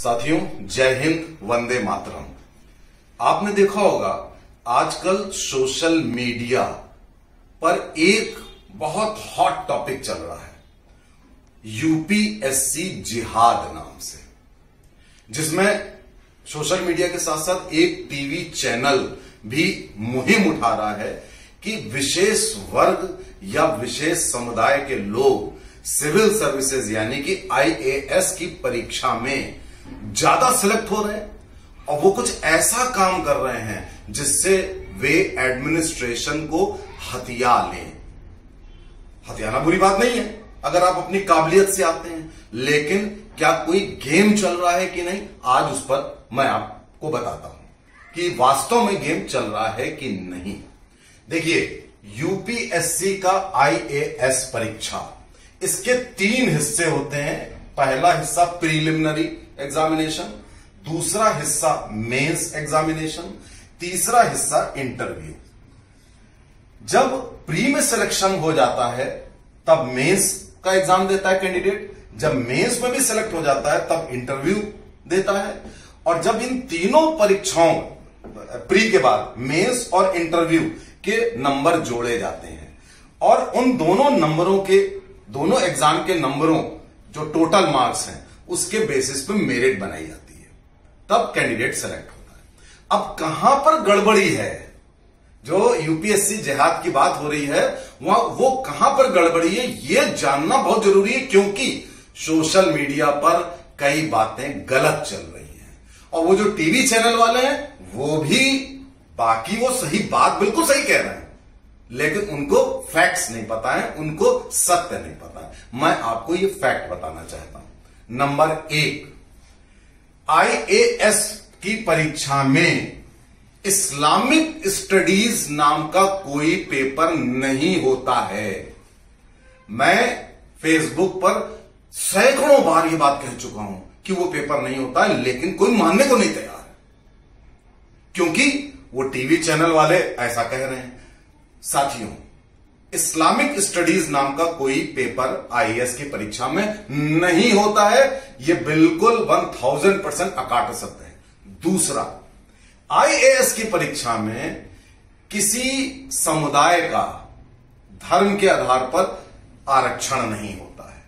साथियों, जय हिंद, वंदे मातरम। आपने देखा होगा आजकल सोशल मीडिया पर एक बहुत हॉट टॉपिक चल रहा है, यूपीएससी जिहाद नाम से, जिसमें सोशल मीडिया के साथ साथ एक टीवी चैनल भी मुहिम उठा रहा है कि विशेष वर्ग या विशेष समुदाय के लोग सिविल सर्विसेज यानी कि आईएएस की परीक्षा में ज्यादा सिलेक्ट हो रहे हैं और वो कुछ ऐसा काम कर रहे हैं जिससे वे एडमिनिस्ट्रेशन को हथिया लें। हथियाना बुरी बात नहीं है अगर आप अपनी काबिलियत से आते हैं, लेकिन क्या कोई गेम चल रहा है कि नहीं, आज उस पर मैं आपको बताता हूं कि वास्तव में गेम चल रहा है कि नहीं। देखिए, यूपीएससी का आईएएस परीक्षा, इसके 3 हिस्से होते हैं। पहला हिस्सा प्रीलिमिनरी एग्जामिनेशन, दूसरा हिस्सा मेंस एग्जामिनेशन, तीसरा हिस्सा इंटरव्यू। जब प्री में सिलेक्शन हो जाता है तब मेंस का एग्जाम देता है कैंडिडेट, जब मेंस में भी सिलेक्ट हो जाता है तब इंटरव्यू देता है, और जब इन तीनों परीक्षाओं प्री के बाद मेंस और इंटरव्यू के नंबर जोड़े जाते हैं और उन दोनों नंबरों के, दोनों एग्जाम के नंबरों जो टोटल मार्क्स हैं उसके बेसिस पे मेरिट बनाई जाती है, तब कैंडिडेट सेलेक्ट होता है। अब कहां पर गड़बड़ी है, जो यूपीएससी जिहाद की बात हो रही है वहां वो कहां पर गड़बड़ी है यह जानना बहुत जरूरी है, क्योंकि सोशल मीडिया पर कई बातें गलत चल रही हैं और वो जो टीवी चैनल वाले हैं वो भी बाकी वो सही बात बिल्कुल सही कह रहे हैं, लेकिन उनको फैक्ट्स नहीं पता है, उनको सत्य नहीं पता है। मैं आपको ये फैक्ट बताना चाहता हूं। नंबर 1, आईएएस की परीक्षा में इस्लामिक स्टडीज नाम का कोई पेपर नहीं होता है। मैं फेसबुक पर सैकड़ों बार ये बात कह चुका हूं कि वो पेपर नहीं होता है, लेकिन कोई मानने को नहीं तैयार है, क्योंकि वो टीवी चैनल वाले ऐसा कह रहे हैं। साथियों, इस्लामिक स्टडीज नाम का कोई पेपर आईएएस की परीक्षा में नहीं होता है, यह बिल्कुल 1000% अकाट सत्य है। दूसरा, आईएएस की परीक्षा में किसी समुदाय का धर्म के आधार पर आरक्षण नहीं होता है,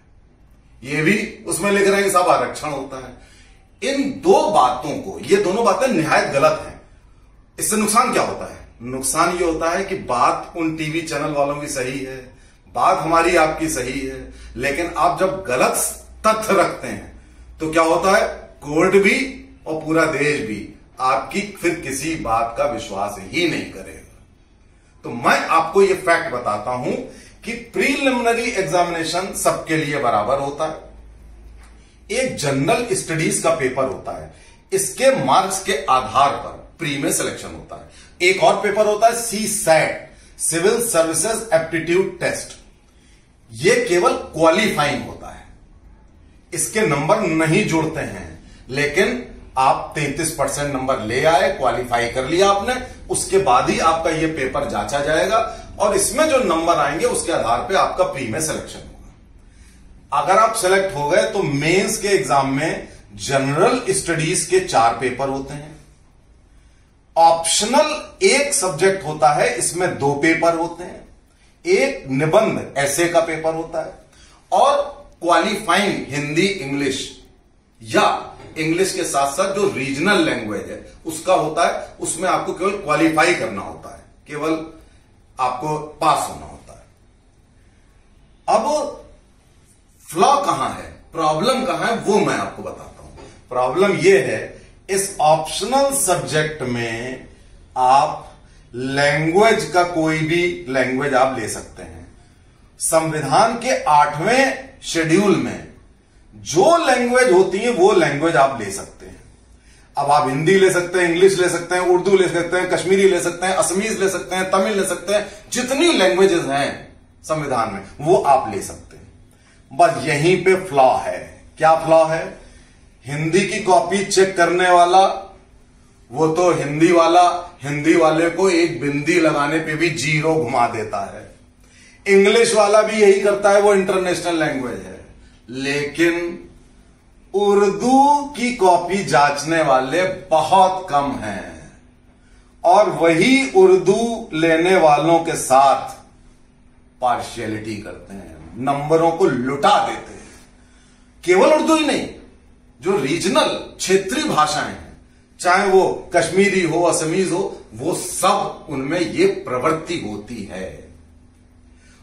यह भी उसमें लिख रहे हैं कि साहब आरक्षण होता है। इन दो बातों को, ये दोनों बातें निहायत गलत हैं। इससे नुकसान क्या होता है? नुकसान ये होता है कि बात उन टीवी चैनल वालों की सही है, बात हमारी आपकी सही है, लेकिन आप जब गलत तथ्य रखते हैं तो क्या होता है, कोर्ट भी और पूरा देश भी आपकी फिर किसी बात का विश्वास ही नहीं करेगा। तो मैं आपको ये फैक्ट बताता हूं कि प्रीलिमिनरी एग्जामिनेशन सबके लिए बराबर होता है। एक जनरल स्टडीज का पेपर होता है, इसके मार्क्स के आधार पर प्री में सिलेक्शन होता है। एक और पेपर होता है CSAT, civil services aptitude test, यह केवल क्वालिफाइंग होता है, इसके नंबर नहीं जुड़ते हैं, लेकिन आप 33% नंबर ले आए, क्वालिफाई कर लिया आपने, उसके बाद ही आपका यह पेपर जांचा जाएगा और इसमें जो नंबर आएंगे उसके आधार पर आपका प्री में सिलेक्शन होगा। अगर आप सेलेक्ट हो गए तो मेंस के एग्जाम में जनरल स्टडीज के 4 पेपर होते हैं, ऑप्शनल एक सब्जेक्ट होता है, इसमें 2 पेपर होते हैं, एक निबंध ऐसे का पेपर होता है, और क्वालिफाइंग हिंदी इंग्लिश या इंग्लिश के साथ साथ जो रीजनल लैंग्वेज है उसका होता है, उसमें आपको केवल क्वालिफाई करना होता है, केवल आपको पास होना होता है। अब फ्लॉ कहां है, प्रॉब्लम कहां है, वो मैं आपको बताता हूं। प्रॉब्लम यह है, इस ऑप्शनल सब्जेक्ट में आप लैंग्वेज का कोई भी लैंग्वेज आप ले सकते हैं। संविधान के 8वें शेड्यूल में जो लैंग्वेज होती है वो लैंग्वेज आप ले सकते हैं। अब आप हिंदी ले सकते हैं, इंग्लिश ले सकते हैं, उर्दू ले सकते हैं, कश्मीरी ले सकते हैं, असमीज ले सकते हैं, तमिल ले सकते हैं, जितनी लैंग्वेजेस हैं संविधान में वो आप ले सकते हैं। बस यहीं पे फ्लॉ है। क्या फ्लॉ है? हिंदी की कॉपी चेक करने वाला, वो तो हिंदी वाले को एक बिंदी लगाने पे भी 0 घुमा देता है। इंग्लिश वाला भी यही करता है, वो इंटरनेशनल लैंग्वेज है, लेकिन उर्दू की कॉपी जांचने वाले बहुत कम हैं और वही उर्दू लेने वालों के साथ पार्शियलिटी करते हैं, नंबरों को लुटा देते हैं। केवल उर्दू ही नहीं, जो रीजनल क्षेत्रीय भाषाएं हैं, चाहे वो कश्मीरी हो, असमीज हो, वो सब उनमें ये प्रवृत्ति होती है।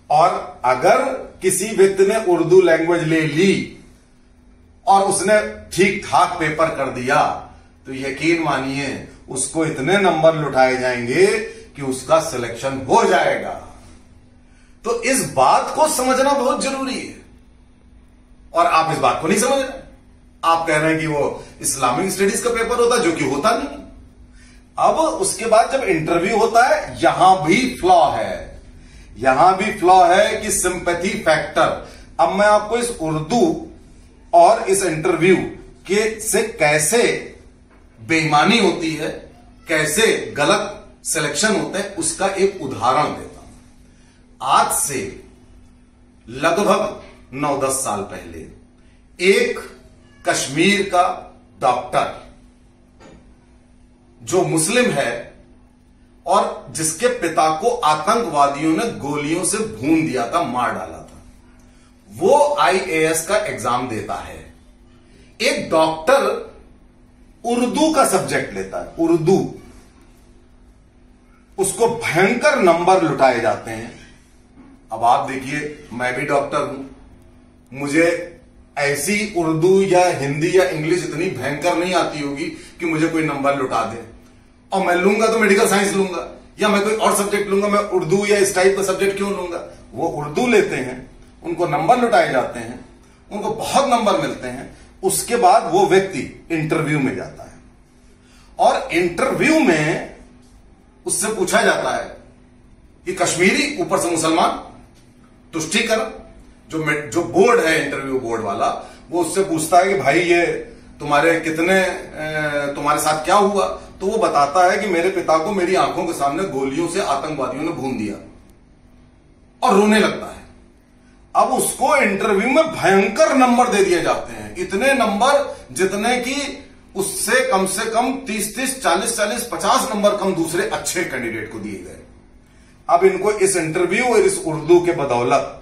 और अगर किसी व्यक्ति ने उर्दू लैंग्वेज ले ली और उसने ठीक ठाक पेपर कर दिया तो यकीन मानिए उसको इतने नंबर लुटाए जाएंगे कि उसका सिलेक्शन हो जाएगा। तो इस बात को समझना बहुत जरूरी है और आप इस बात को नहीं समझ रहे। आप कह रहे हैं कि वो इस्लामिक स्टडीज का पेपर होता है, जो कि होता नहीं। अब उसके बाद जब इंटरव्यू होता है, यहां भी फ्लॉ है, यहां भी फ्लॉ है कि सिंपैथी फैक्टर। अब मैं आपको इस उर्दू और इस इंटरव्यू के से कैसे बेईमानी होती है, कैसे गलत सिलेक्शन होता है, उसका एक उदाहरण देता हूं। आज से लगभग 9-10 साल पहले एक कश्मीर का डॉक्टर जो मुस्लिम है और जिसके पिता को आतंकवादियों ने गोलियों से भून दिया था, मार डाला था, वो IAS का एग्जाम देता है। एक डॉक्टर उर्दू का सब्जेक्ट लेता है, उर्दू, उसको भयंकर नंबर लुटाए जाते हैं। अब आप देखिए, मैं भी डॉक्टर हूं, मुझे ऐसी उर्दू या हिंदी या इंग्लिश इतनी भयंकर नहीं आती होगी कि मुझे कोई नंबर लुटा दे। और मैं लूंगा तो मेडिकल साइंस लूंगा या मैं कोई और सब्जेक्ट लूंगा, मैं उर्दू या इस टाइप का सब्जेक्ट क्यों लूंगा? वो उर्दू लेते हैं, उनको नंबर लुटाए जाते हैं, उनको बहुत नंबर मिलते हैं। उसके बाद वो व्यक्ति इंटरव्यू में जाता है और इंटरव्यू में उससे पूछा जाता है कि कश्मीरी, ऊपर से मुसलमान, तुष्टिकरण। जो बोर्ड है, इंटरव्यू बोर्ड वाला, वो उससे पूछता है कि भाई ये तुम्हारे साथ क्या हुआ? तो वो बताता है कि मेरे पिता को मेरी आंखों के सामने गोलियों से आतंकवादियों ने भून दिया, और रोने लगता है। अब उसको इंटरव्यू में भयंकर नंबर दे दिए जाते हैं, इतने नंबर जितने कि उससे कम 30, 40, 50 नंबर कम दूसरे अच्छे कैंडिडेट को दिए गए। अब इनको इस इंटरव्यू और इस उर्दू के बदौलत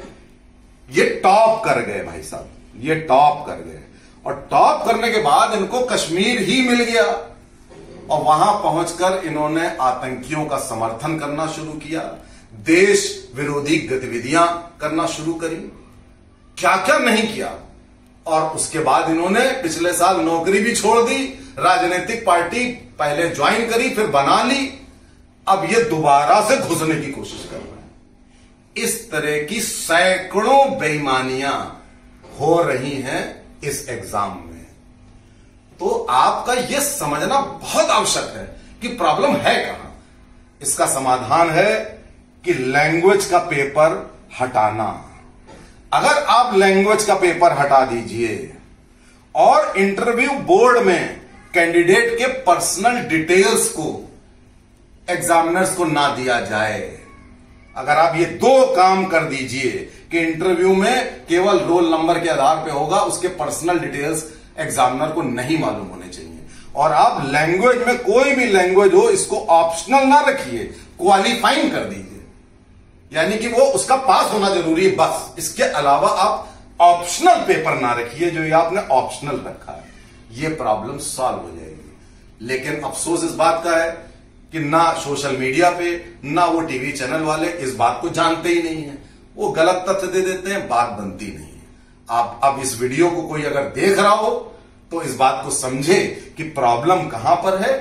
ये टॉप कर गए भाई साहब, ये टॉप कर गए। और टॉप करने के बाद इनको कश्मीर ही मिल गया और वहां पहुंचकर इन्होंने आतंकियों का समर्थन करना शुरू किया, देश विरोधी गतिविधियां करना शुरू करी, क्या क्या नहीं किया। और उसके बाद इन्होंने पिछले साल नौकरी भी छोड़ दी, राजनीतिक पार्टी पहले ज्वाइन करी, फिर बना ली, अब ये दोबारा से घुसने की कोशिश कर रहे हैं। इस तरह की सैकड़ों बेईमानियां हो रही हैं इस एग्जाम में। तो आपका यह समझना बहुत आवश्यक है कि प्रॉब्लम है कहां। इसका समाधान है कि लैंग्वेज का पेपर हटाना। अगर आप लैंग्वेज का पेपर हटा दीजिए और इंटरव्यू बोर्ड में कैंडिडेट के पर्सनल डिटेल्स को एग्जामिनर्स को ना दिया जाए, अगर आप ये 2 काम कर दीजिए कि इंटरव्यू में केवल रोल नंबर के आधार पे होगा, उसके पर्सनल डिटेल्स एग्जामिनर को नहीं मालूम होने चाहिए, और आप लैंग्वेज में कोई भी लैंग्वेज हो इसको ऑप्शनल ना रखिए, क्वालिफाइंग कर दीजिए, यानी कि वो उसका पास होना जरूरी है बस। इसके अलावा आप ऑप्शनल पेपर ना रखिए, जो ये आपने ऑप्शनल रखा है। ये प्रॉब्लम सॉल्व हो जाएगी। लेकिन अफसोस इस बात का है कि ना सोशल मीडिया पे ना वो टीवी चैनल वाले इस बात को जानते ही नहीं है, वो गलत तथ्य दे देते हैं, बात बनती नहीं है। आप अब इस वीडियो को कोई अगर देख रहा हो तो इस बात को समझे कि प्रॉब्लम कहां पर है,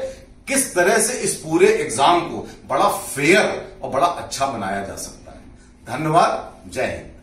किस तरह से इस पूरे एग्जाम को बड़ा फेयर और बड़ा अच्छा बनाया जा सकता है। धन्यवाद, जय हिंद।